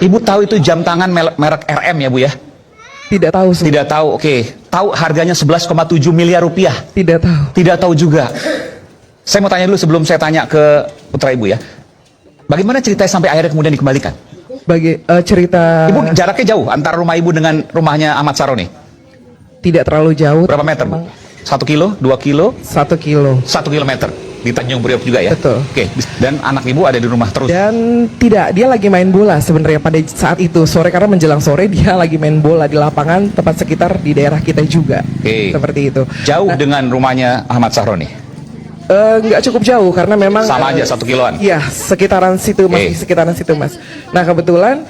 Ibu tahu itu jam tangan merek RM ya Bu ya? Tidak tahu. Tidak tahu, oke. Tahu harganya 11,7 miliar rupiah? Tidak tahu. Tidak tahu juga. Saya mau tanya dulu sebelum saya tanya ke putra Ibu ya. Bagaimana ceritanya sampai akhirnya kemudian dikembalikan? Cerita... Ibu jaraknya jauh antara rumah Ibu dengan rumahnya Ahmad Saroni? Tidak terlalu jauh. Berapa meter Bu? 1 kilo? 2 kilo? 1 kilo. 1 kilometer? Di Tanjung Priok juga ya? Betul. Oke, dan anak Ibu ada di rumah terus? Dan tidak, dia lagi main bola sebenarnya pada saat itu sore, karena menjelang sore dia lagi main bola di lapangan tempat sekitar di daerah kita juga. Oke. Seperti itu. Jauh dengan rumahnya Ahmad Saroni? Nggak cukup jauh karena memang sama aja 1 kiloan? Iya, sekitaran situ Mas, sekitaran situ Mas. Nah kebetulan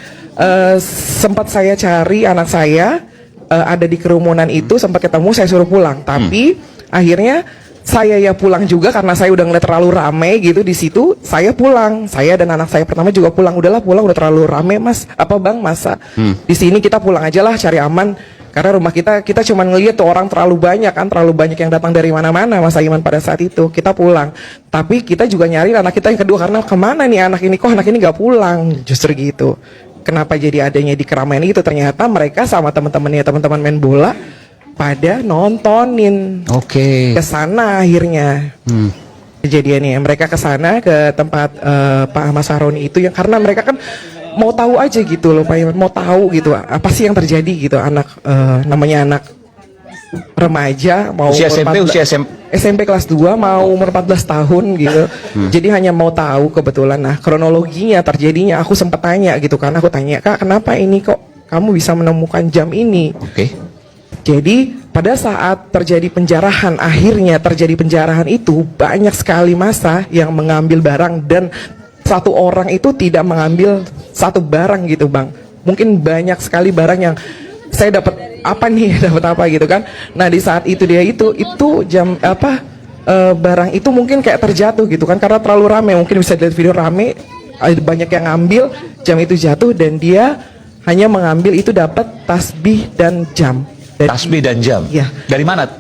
sempat saya cari anak saya ada di kerumunan itu, sempat ketemu, saya suruh pulang, tapi akhirnya saya ya pulang juga karena saya udah ngeliat terlalu rame gitu di situ. Saya pulang, saya dan anak saya pertama juga pulang. Udahlah pulang, udah terlalu rame Mas. Apa Bang, masa di sini kita pulang aja lah, cari aman. Karena rumah kita cuma ngeliat tuh orang terlalu banyak kan, terlalu banyak yang datang dari mana-mana Mas Aiman pada saat itu. Kita pulang, tapi kita juga nyari anak kita yang kedua karena kemana nih anak ini, kok anak ini nggak pulang, justru gitu. Kenapa jadi adanya di keramaian itu? Ternyata mereka sama teman-temannya, teman-teman main bola pada nontonin. Oke. Kesana akhirnya kejadiannya, mereka kesana ke tempat Pak Ahmad Saroni itu, yang karena mereka kan mau tahu aja gitu loh Pak Iman, mau tahu gitu apa sih yang terjadi gitu. Anak namanya anak remaja, mau usia SMP, 14, usia SMP kelas 2, mau umur 14 tahun gitu. Jadi hanya mau tahu kebetulan. Nah kronologinya terjadinya aku sempat tanya gitu kan, aku tanya, Kak kenapa ini kok kamu bisa menemukan jam ini? Oke. Jadi pada saat terjadi penjarahan, akhirnya terjadi penjarahan itu banyak sekali massa yang mengambil barang, dan satu orang itu tidak mengambil satu barang gitu Bang. Mungkin banyak sekali barang yang saya dapat apa nih, dapat apa gitu kan. Nah di saat itu dia itu jam apa barang itu mungkin kayak terjatuh gitu kan, karena terlalu rame. Mungkin bisa dilihat video rame, banyak yang ngambil, jam itu jatuh dan dia hanya mengambil itu, dapat tasbih dan jam. Tasbih dan jam? Ya. Dari mana?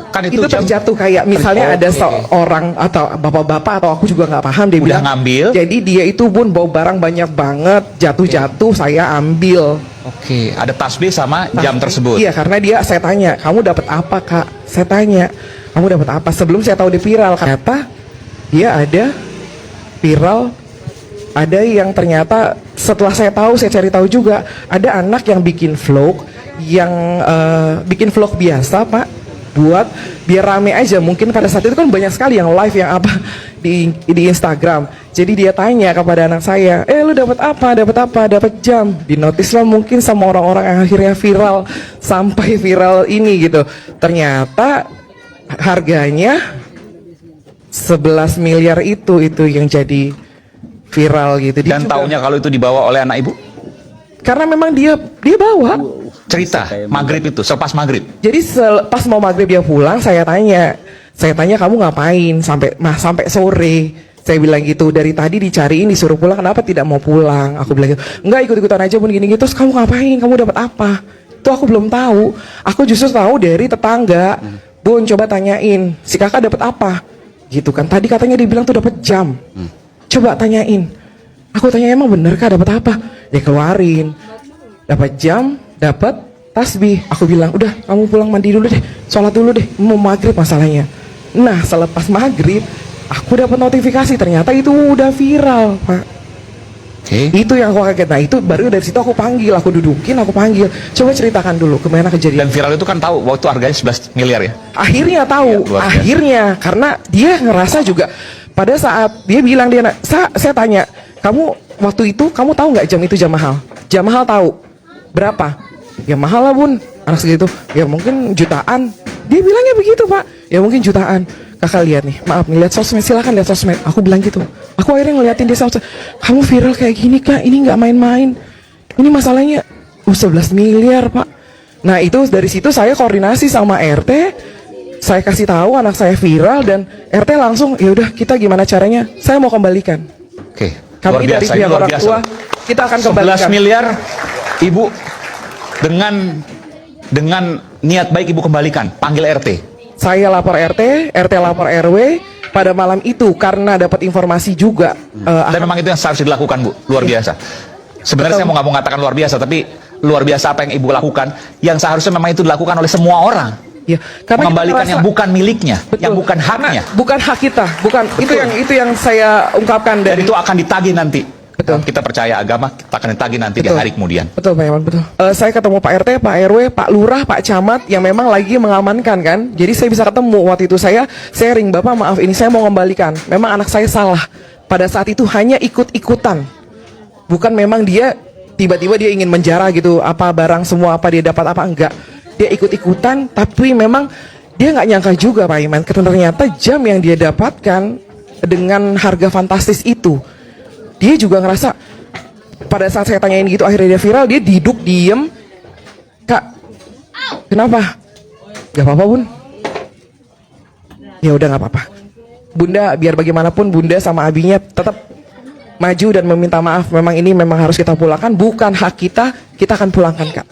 Kan itu jam terjatuh kayak misalnya ada seorang atau bapak-bapak atau aku juga nggak paham, dia udah bilang ngambil. Jadi dia itu Bun bawa barang banyak banget, jatuh-jatuh, saya ambil. Oke, ada tasbih sama jam tersebut. Iya, karena saya tanya, kamu dapat apa Kak? Saya tanya, kamu dapat apa? Sebelum saya tahu dia viral, ternyata dia ada viral. Ada yang ternyata setelah saya tahu, saya cari tahu juga, ada anak yang bikin vlog, yang bikin vlog biasa Pak, buat biar rame aja. Mungkin pada saat itu kan banyak sekali yang live yang apa di Instagram. Jadi dia tanya kepada anak saya, lu dapat apa? Dapat jam. Di notice lah mungkin sama orang-orang yang akhirnya viral, sampai viral ini gitu. Ternyata harganya 11 miliar itu yang jadi viral gitu. Dan taunya kalau itu dibawa oleh anak Ibu? Karena memang dia bawa. Cerita maghrib itu, selepas maghrib. Jadi pas mau maghrib dia pulang, saya tanya kamu ngapain sampai sore? Saya bilang gitu, dari tadi dicariin, disuruh pulang, kenapa tidak mau pulang? Aku bilang gitu, enggak, ikut-ikutan aja Bun, gini-gini. Terus kamu ngapain? Kamu dapat apa? Itu aku belum tahu. Aku justru tahu dari tetangga. Bun, coba tanyain, si kakak dapat apa? Gitu kan. Tadi katanya dibilang tuh dapat jam. Coba tanyain. Aku tanya, emang bener Kak dapat apa? Dia keluarin. Dapat jam, dapat tasbih. Aku bilang, udah kamu pulang mandi dulu deh, sholat dulu deh, mau maghrib masalahnya. Nah selepas maghrib aku dapat notifikasi, ternyata itu udah viral Pak. Itu yang aku kaget. Nah itu baru dari situ aku panggil, aku dudukin, aku panggil, coba ceritakan dulu kemana kejadian. Dan viral itu kan tahu waktu harganya 11 miliar ya? Akhirnya tahu, ya, akhirnya karena dia ngerasa juga. Pada saat dia bilang, saya tanya, kamu waktu itu kamu tahu nggak jam itu jam mahal? Jam mahal tahu berapa? Ya mahal lah Bun, anak segitu. Ya mungkin jutaan. Dia bilangnya begitu Pak. Ya mungkin jutaan. Kakak lihat nih, maaf nih, lihat sosmed, silakan lihat sosmed. Aku bilang gitu. Aku akhirnya ngeliatin dia sosmed. Kamu viral kayak gini Kak, ini nggak main-main. Ini masalahnya 11 miliar Pak. Nah itu dari situ saya koordinasi sama RT. Saya kasih tahu anak saya viral, dan RT langsung, ya udah kita gimana caranya? Saya mau kembalikan. Oke. Kami dari pihak orang tua, kita akan kembalikan. 11 miliar, Ibu dengan niat baik Ibu kembalikan, panggil RT. Saya lapor RT, RT lapor RW. Pada malam itu karena dapat informasi juga. Dan memang itu yang seharusnya dilakukan Bu, luar biasa. Sebenarnya saya nggak mau mengatakan luar biasa, tapi luar biasa apa yang ibu lakukan, yang seharusnya memang itu dilakukan oleh semua orang. Ya, karena Mengembalikan yang bukan miliknya, yang bukan haknya. Bukan hak kita, bukan. Betul. Itu yang saya ungkapkan Dan dari itu akan ditagih nanti. Betul. Kita percaya agama, kita akan ditagih nanti di Betul. hari kemudian. Betul Pak Iman, betul. Saya ketemu Pak RT, Pak RW, Pak Lurah, Pak Camat yang memang lagi mengamankan kan. Jadi saya bisa ketemu waktu itu saya sharing, Bapak maaf ini saya mau kembalikan. Memang anak saya salah. Pada saat itu hanya ikut-ikutan. Bukan memang dia tiba-tiba dia ingin menjara gitu, apa barang semua apa dia dapat apa enggak. Dia ikut-ikutan tapi memang dia nggak nyangka juga Pak Iman, ternyata jam yang dia dapatkan dengan harga fantastis itu, dia juga ngerasa pada saat saya tanyain gitu akhirnya dia viral, dia duduk diem, Kak, kenapa? Gak apa-apa Bun. Ya udah nggak apa-apa. Bunda biar bagaimanapun Bunda sama abinya tetap maju dan meminta maaf. Memang ini memang harus kita pulangkan, bukan hak kita, kita akan pulangkan Kak.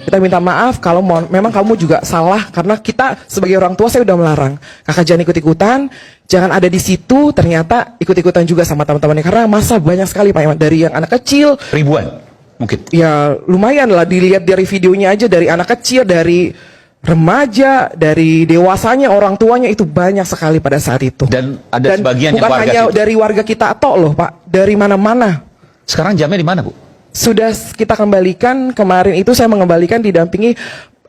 Kita minta maaf kalau memang kamu juga salah, karena kita sebagai orang tua saya udah melarang kakak jangan ikut-ikutan, jangan ada di situ. Ternyata ikut-ikutan juga sama teman-temannya, karena masa banyak sekali Pak Iman, dari yang anak kecil Ribuan mungkin. ya lumayan lah dilihat dari videonya aja, dari anak kecil, dari remaja, dari dewasanya, orang tuanya itu banyak sekali pada saat itu. Dan ada sebagian yang bukan warga hanya situ. dari warga kita tok loh Pak, dari mana-mana. Sekarang jamnya di mana, Bu? Sudah kita kembalikan, kemarin itu saya mengembalikan didampingi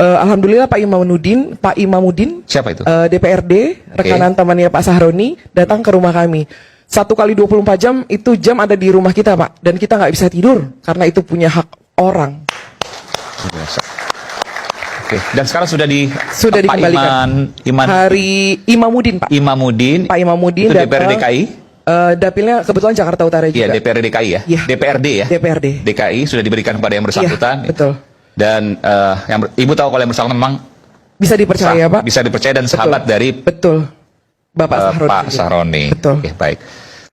alhamdulillah Pak Imamuddin Siapa itu? DPRD, rekanan temannya Pak Sahroni datang ke rumah kami. 1 kali 24 jam itu jam ada di rumah kita Pak, dan kita nggak bisa tidur karena itu punya hak orang. Biasa. Oke, dan sekarang sudah Pak dikembalikan. Hari Imamuddin Pak. Imamuddin. Pak Imamuddin Itu DPR datang. DKI. Dapilnya kebetulan Jakarta Utara juga. Iya, DPRD DKI ya. Iya. DPRD ya. DPRD. DKI sudah diberikan kepada yang bersangkutan. Iya, betul. Dan Ibu tahu kalau yang bersangkutan memang Bisa dipercaya Pak. bisa dipercaya dan sahabat dari Betul. Bapak Sahroni. Pak Sahroni. Betul. Oke, baik.